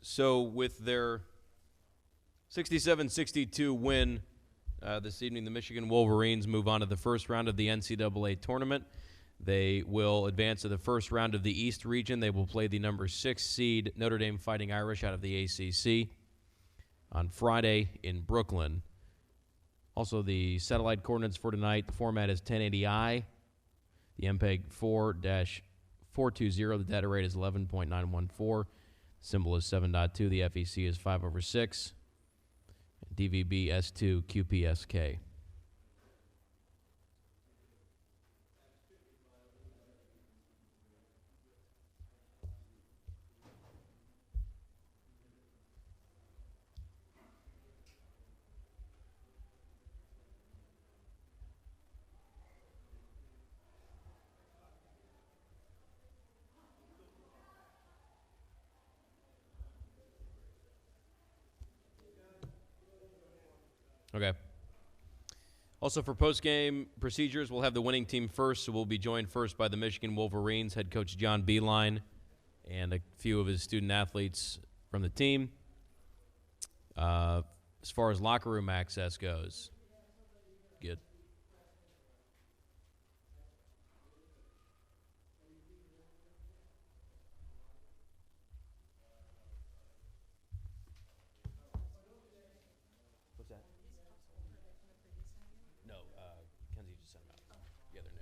So with their 67-62 win this evening, the Michigan Wolverines move on to the first round of the NCAA tournament. They will advance to the first round of the East region. They will play the number 6 seed Notre Dame Fighting Irish out of the ACC on Friday in Brooklyn. Also, the satellite coordinates for tonight, the format is 1080i, the MPEG 4-420, the data rate is 11.914, symbol is 7.2, the FEC is 5/6, DVB S2 QPSK. Okay. Also, for post-game procedures, we'll have the winning team first, so we'll be joined first by the Michigan Wolverines head coach John Beilein and a few of his student-athletes from the team. As far as locker room access goes, good. What's that? No, Kenzie just sent them out. Yeah, they're new.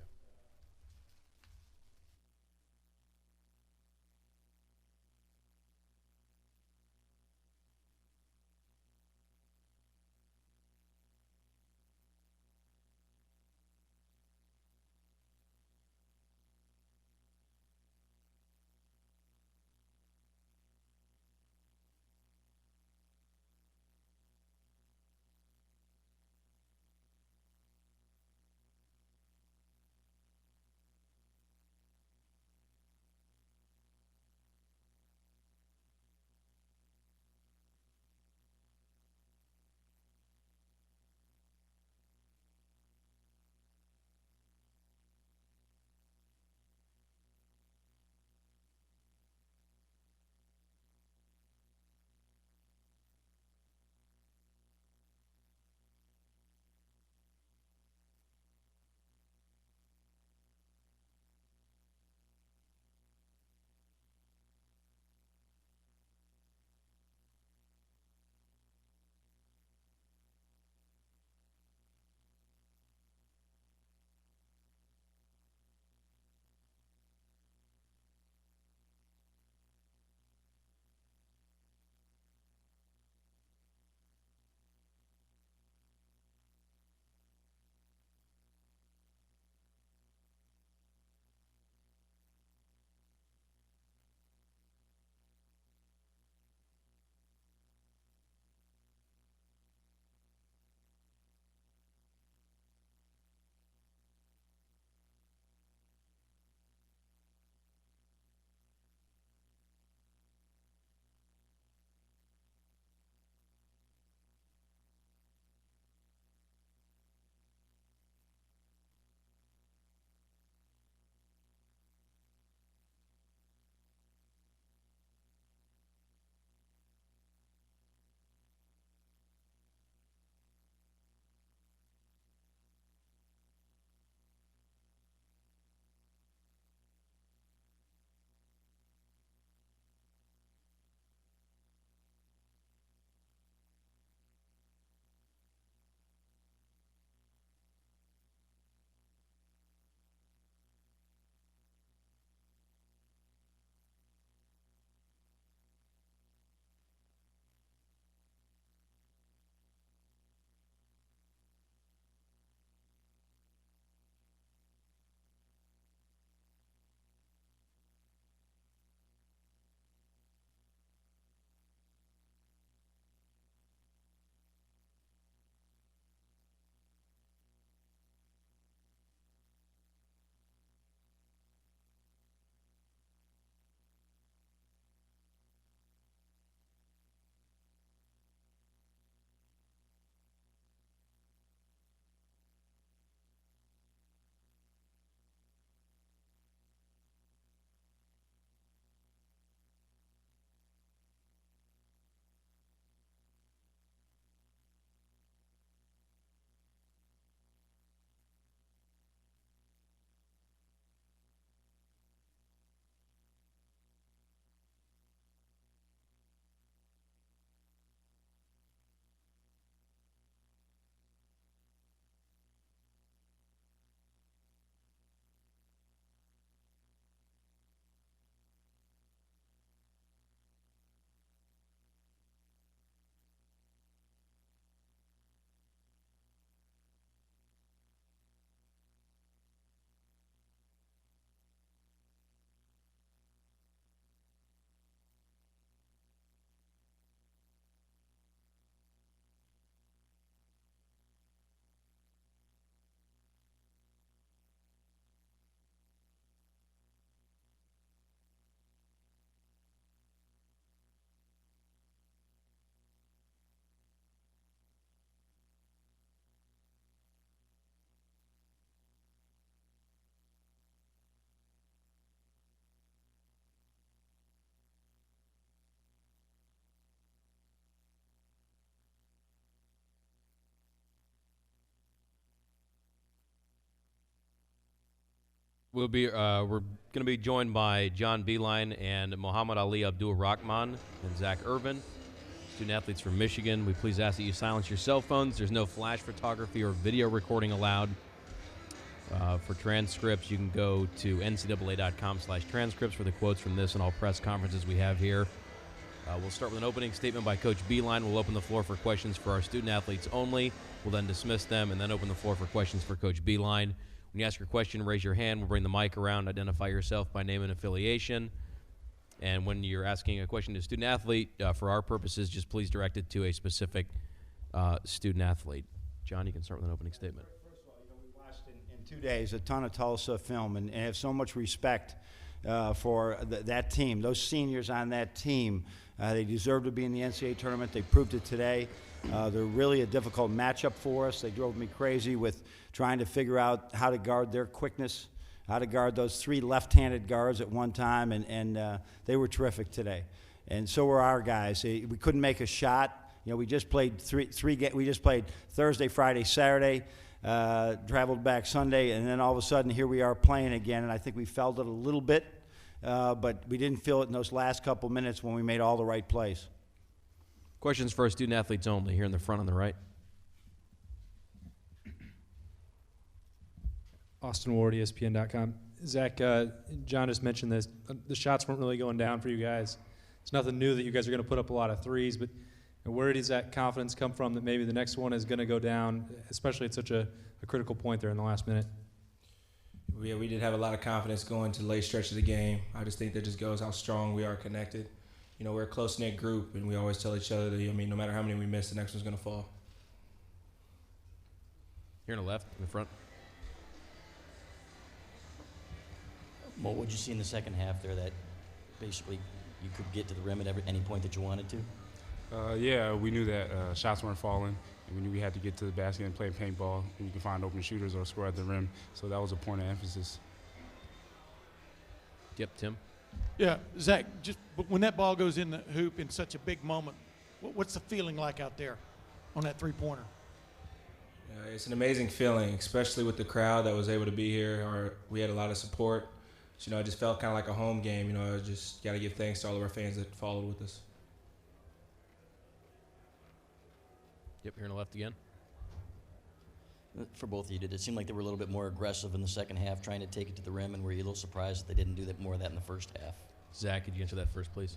We're going to be joined by John Beeline and Muhammad Ali Abdul Rahman and Zach Irvin, student athletes from Michigan. We please ask that you silence your cell phones. There's no flash photography or video recording allowed. For transcripts, you can go to ncaa.com/transcripts for the quotes from this and all press conferences we have here. We'll start with an opening statement by Coach Beeline. We'll open the floor for questions for our student athletes only. We'll then dismiss them and then open the floor for questions for Coach Beeline. When you ask your question, raise your hand. We'll bring the mic around. Identify yourself by name and affiliation. And when you're asking a question to a student athlete, for our purposes, just please direct it to a specific student athlete. John, you can start with an opening statement. First of all, we watched in 2 days a ton of Tulsa film and have so much respect for that team. Those seniors on that team, they deserve to be in the NCAA tournament. They proved it today. They're really a difficult matchup for us. They drove me crazy with trying to figure out how to guard their quickness, how to guard those 3 left-handed guards at one time, and they were terrific today. And so were our guys. We couldn't make a shot. We just played we just played Thursday, Friday, Saturday, traveled back Sunday, and then all of a sudden here we are playing again, and I think we felt it a little bit, but we didn't feel it in those last couple minutes when we made all the right plays. Questions for our student athletes only, here in the front on the right. Austin Ward, ESPN.com. Zach, John just mentioned this. The shots weren't really going down for you guys. It's nothing new that you guys are going to put up a lot of threes, but where does that confidence come from that maybe the next one is going to go down, especially at such a critical point there in the last minute? Yeah, we did have a lot of confidence going to the late stretch of the game. I just think that just goes how strong we are connected. We're a close-knit group, and we always tell each other that, no matter how many we miss, the next one's going to fall. Here on the left, in the front. What would you see in the second half there that basically you could get to the rim at any point that you wanted to? Yeah, we knew that shots weren't falling, and we knew we had to get to the basket and play paintball, and we could find open shooters or score at the rim. So that was a point of emphasis. Yep, Tim. Yeah, Zach, just when that ball goes in the hoop in such a big moment, what's the feeling like out there on that three-pointer? It's an amazing feeling, especially with the crowd that was able to be here. We had a lot of support. So, it just felt kind of like a home game. I just got to give thanks to all of our fans that followed with us. Yep, here on the left again. For both of you, did it seem like they were a little bit more aggressive in the second half, trying to take it to the rim, and were you a little surprised that they didn't do more of that in the first half? Zach, could you answer that first, please?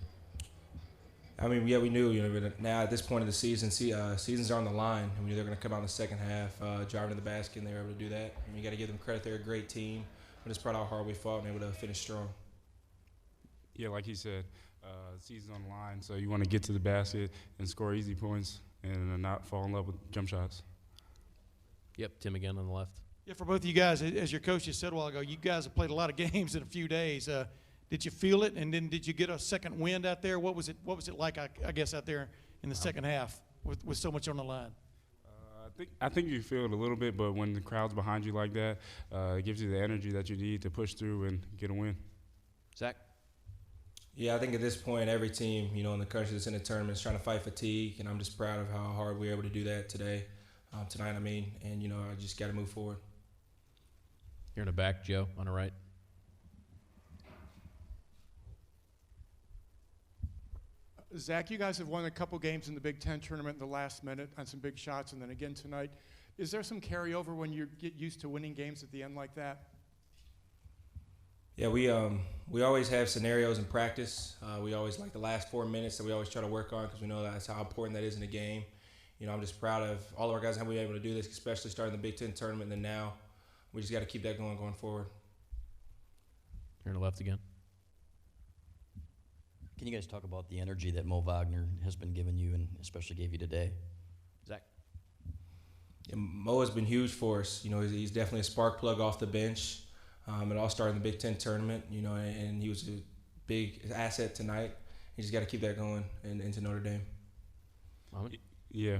Yeah, we knew. But now at this point of the season, seasons are on the line. We knew they were going to come out in the second half, driving to the basket, and they were able to do that. You got to give them credit; they're a great team. I'm just proud of how hard we fought and able to finish strong. Yeah, like he said, season's on the line, so you want to get to the basket and score easy points and not fall in love with jump shots. Yep, Tim again on the left. Yeah, for both of you guys, as your coach just said a while ago, you guys have played a lot of games in a few days. Did you feel it, and then did you get a second wind out there? What was it like, I guess, out there in the second half with so much on the line? I think you feel it a little bit, but when the crowd's behind you like that, it gives you the energy that you need to push through and get a win. Zach? Yeah, I think at this point, every team, in the country that's in the tournament is trying to fight fatigue, and I'm just proud of how hard we were able to do that tonight, and, I just got to move forward. Here in the back, Joe, on the right. Zach, you guys have won a couple games in the Big Ten tournament in the last minute on some big shots, and then again tonight. Is there some carryover when you get used to winning games at the end like that? Yeah, we always have scenarios in practice. We always like the last 4 minutes that we always try to work on because we know that's how important that is in the game. I'm just proud of all of our guys how we were able to do this, especially starting the Big Ten tournament, and then now we just got to keep that going forward. Here on the left again. Can you guys talk about the energy that Mo Wagner has been giving you and especially gave you today? Zach? Yeah, Mo has been huge for us. He's definitely a spark plug off the bench. It all started in the Big Ten tournament, and he was a big asset tonight. You just got to keep that going into Notre Dame. Yeah,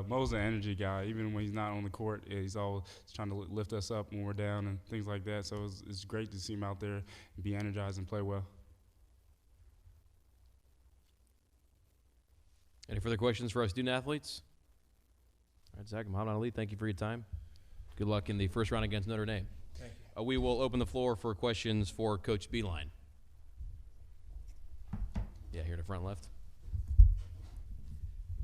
Mo's an energy guy. Even when he's not on the court, he's always trying to lift us up when we're down and things like that. So it's great to see him out there and be energized and play well. Any further questions for our student athletes? All right, Zach, Muhammad Ali, thank you for your time. Good luck in the first round against Notre Dame. Thank you. We will open the floor for questions for Coach Beeline. Yeah, here to front left.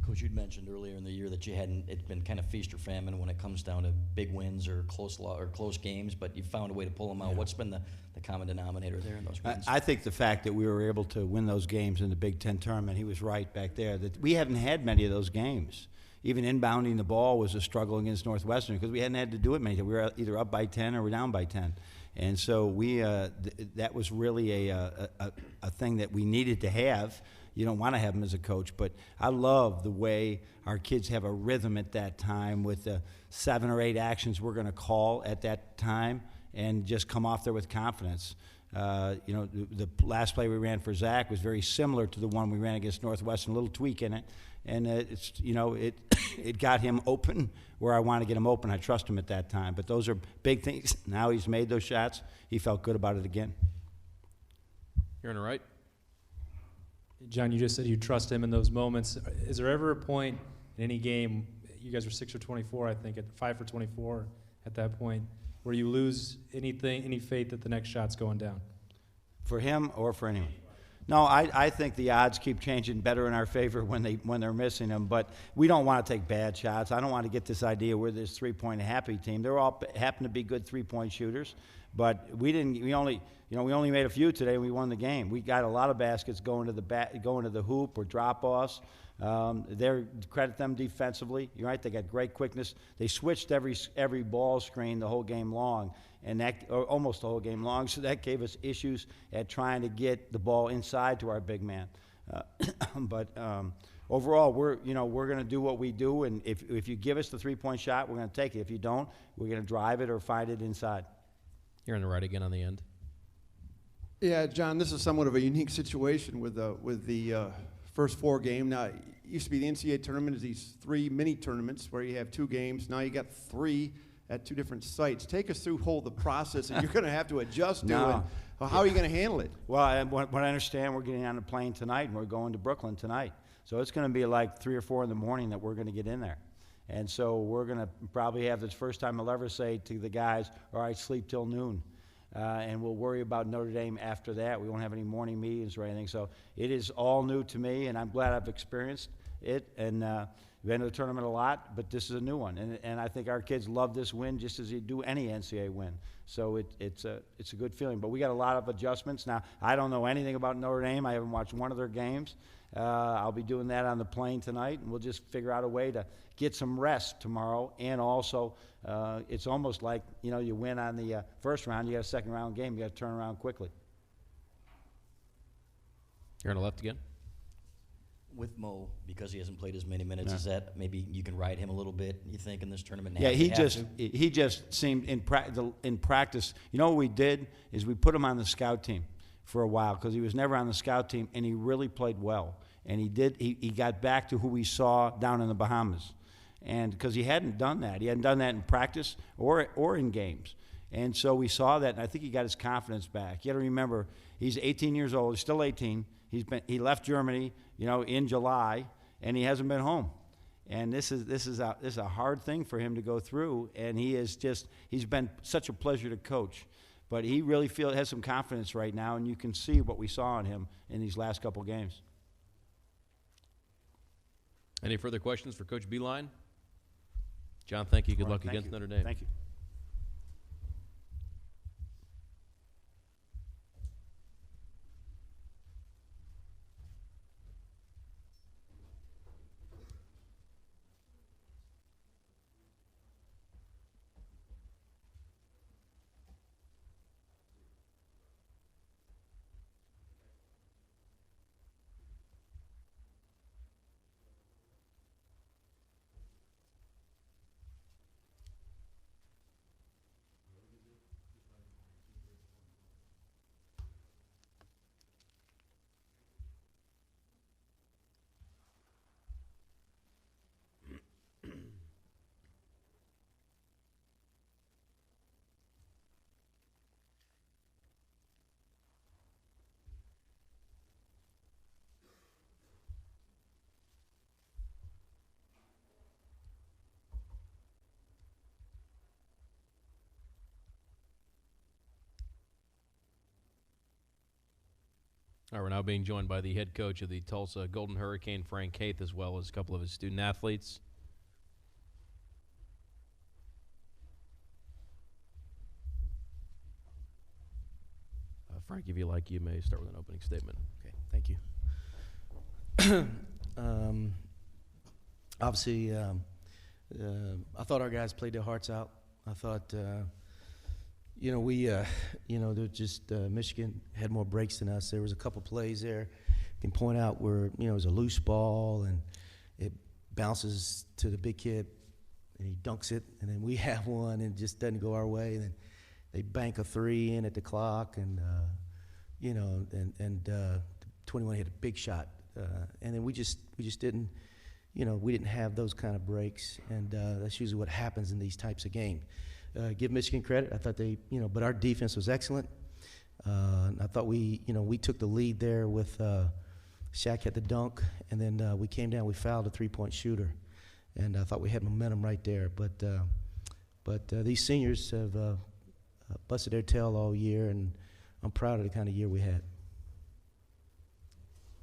Coach, you'd mentioned earlier in the year that it's been kind of feast or famine when it comes down to big wins or close games, but you found a way to pull them out. What's been the common denominator there in those wins? I think the fact that we were able to win those games in the Big Ten tournament, he was right back there, that we haven't had many of those games. Even inbounding the ball was a struggle against Northwestern because we hadn't had to do it many times. We were either up by 10 or we're down by 10. And so that was really a thing that we needed to have. You don't want to have them as a coach, but I love the way our kids have a rhythm at that time with the 7 or 8 actions we're going to call at that time and just come off there with confidence. The last play we ran for Zach was very similar to the one we ran against Northwestern, a little tweak in it. And it got him open where I want to get him open. I trust him at that time. But those are big things. Now he's made those shots. He felt good about it again. Here on the right. John, you just said you trust him in those moments. Is there ever a point in any game, you guys were 6 for 24, I think, at 5 for 24 at that point, where you lose any faith that the next shot's going down? For him or for anyone? No, I think the odds keep changing better in our favor when they're missing them. But we don't want to take bad shots. I don't want to get this idea we're this 3-point happy team. They're all happen to be good 3-point shooters, but we only made a few today and we won the game. We got a lot of baskets going to the hoop or drop-offs. Credit them defensively. You're right, they got great quickness. They switched every ball screen the whole game long, or almost the whole game long, so that gave us issues at trying to get the ball inside to our big man. But overall, we're going to do what we do, and if you give us the 3-point shot, we're going to take it. If you don't, we're going to drive it or find it inside. Here on the right again on the end. Yeah, John, this is somewhat of a unique situation with the first 4 games. Now, it used to be the NCAA tournament is these 3 mini tournaments where you have 2 games. Now you got 3 at 2 different sites. Take us through the process that you're going to have to adjust to. No. And how are you going to handle it? Well, what I understand, we're getting on a plane tonight, and we're going to Brooklyn tonight. So it's going to be like 3 or 4 in the morning that we're going to get in there. And so we're going to probably have this first time I'll ever say to the guys, all right, sleep till noon. And we'll worry about Notre Dame after that. We won't have any morning meetings or anything. So it is all new to me, and I'm glad I've experienced it. And we've been to the tournament a lot, but this is a new one. And I think our kids love this win just as you do any NCAA win. So it's a good feeling. But we got a lot of adjustments. Now, I don't know anything about Notre Dame. I haven't watched one of their games. I'll be doing that on the plane tonight, and we'll just figure out a way to get some rest tomorrow. And also, it's almost like, you win on the first round, you got a second round game, you got to turn around quickly. Here on the left again. With Mo, because he hasn't played as many minutes, is that maybe you can ride him a little bit, you think, in this tournament? Yeah, he just seemed in practice. You know what we did is we put him on the scout team for a while because he was never on the scout team, and he really played well. And he got back to who we saw down in the Bahamas. And because he hadn't done that. He hadn't done that in practice or in games. And so we saw that, and I think he got his confidence back. You got to remember, he's 18 years old. He's still 18. He left Germany, in July, and he hasn't been home. And this is a hard thing for him to go through. And he's been such a pleasure to coach. But he really has some confidence right now, and you can see what we saw in him in these last couple games. Any further questions for Coach Beeline? John, thank you. Good luck against Notre Dame. Thank you. All right, we're now being joined by the head coach of the Tulsa Golden Hurricane, Frank Haith, as well as a couple of his student athletes. Frank, if you like, you may start with an opening statement. Okay, thank you. Obviously, I thought our guys played their hearts out. I thought, they're just Michigan had more breaks than us. There was a couple plays there. I can point out where it was a loose ball and it bounces to the big kid and he dunks it, and then we have one and it just doesn't go our way. And then they bank a 3 in at the clock, and 21 hit a big shot, and then we just didn't, we didn't have those kind of breaks, and that's usually what happens in these types of games. Give Michigan credit. I thought they, but our defense was excellent. I thought we took the lead there with Shaq had the dunk, and then we came down. We fouled a 3-point shooter, and I thought we had momentum right there. But these seniors have busted their tail all year, and I'm proud of the kind of year we had.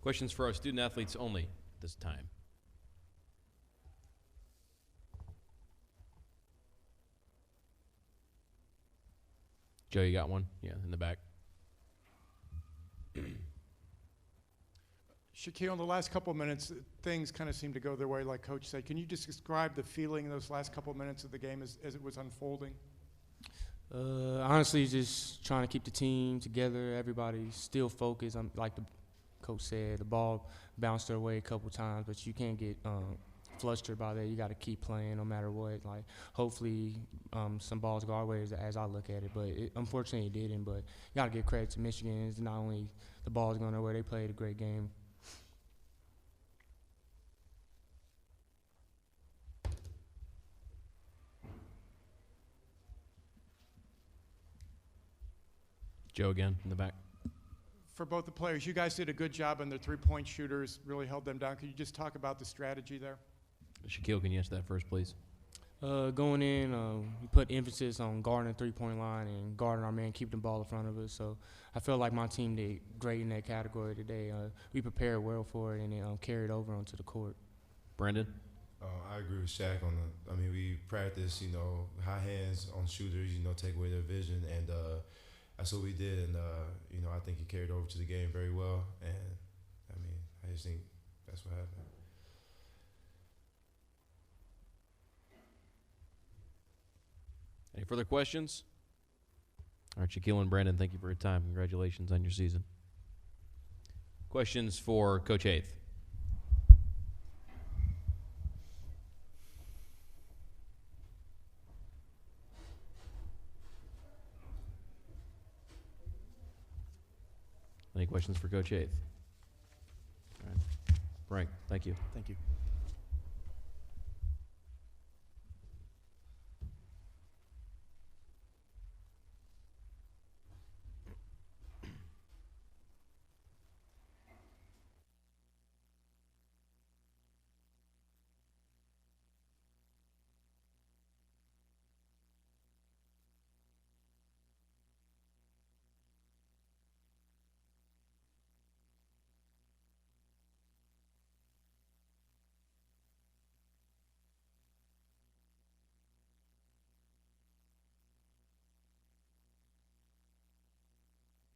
Questions for our student athletes only this time. Joe, you got one? Yeah, in the back. Shaquille, in the last couple of minutes, things kind of seemed to go their way, like Coach said. Can you just describe the feeling in those last couple of minutes of the game as it was unfolding? Honestly, just trying to keep the team together. Everybody still focused. Like the coach said, the ball bounced their way a couple times, but you can't get flustered by that. You got to keep playing no matter what. Like, hopefully, some balls go our way as I look at it, but unfortunately it didn't. But you got to give credit to Michigan. It's not only the balls going their way, they played a great game. Joe again in the back. For both the players, you guys did a good job, and their three-point shooters really held them down. Could you just talk about the strategy there? Shaquille, can you answer that first, please? Going in, we put emphasis on guarding the three-point line and guarding our man, keeping the ball in front of us. So I feel like my team did great in that category today. We prepared well for it, and it carried over onto the court. Brandon? I agree with Shaq on the. I mean, we practice, high hands on shooters, take away their vision, and that's what we did. And I think it carried over to the game very well. And I mean, I just think that's what happened. Any further questions? All right, Shaquille and Brandon, thank you for your time. Congratulations on your season. Questions for Coach Haith? Any questions for Coach Haith? All right. Frank, thank you. Thank you.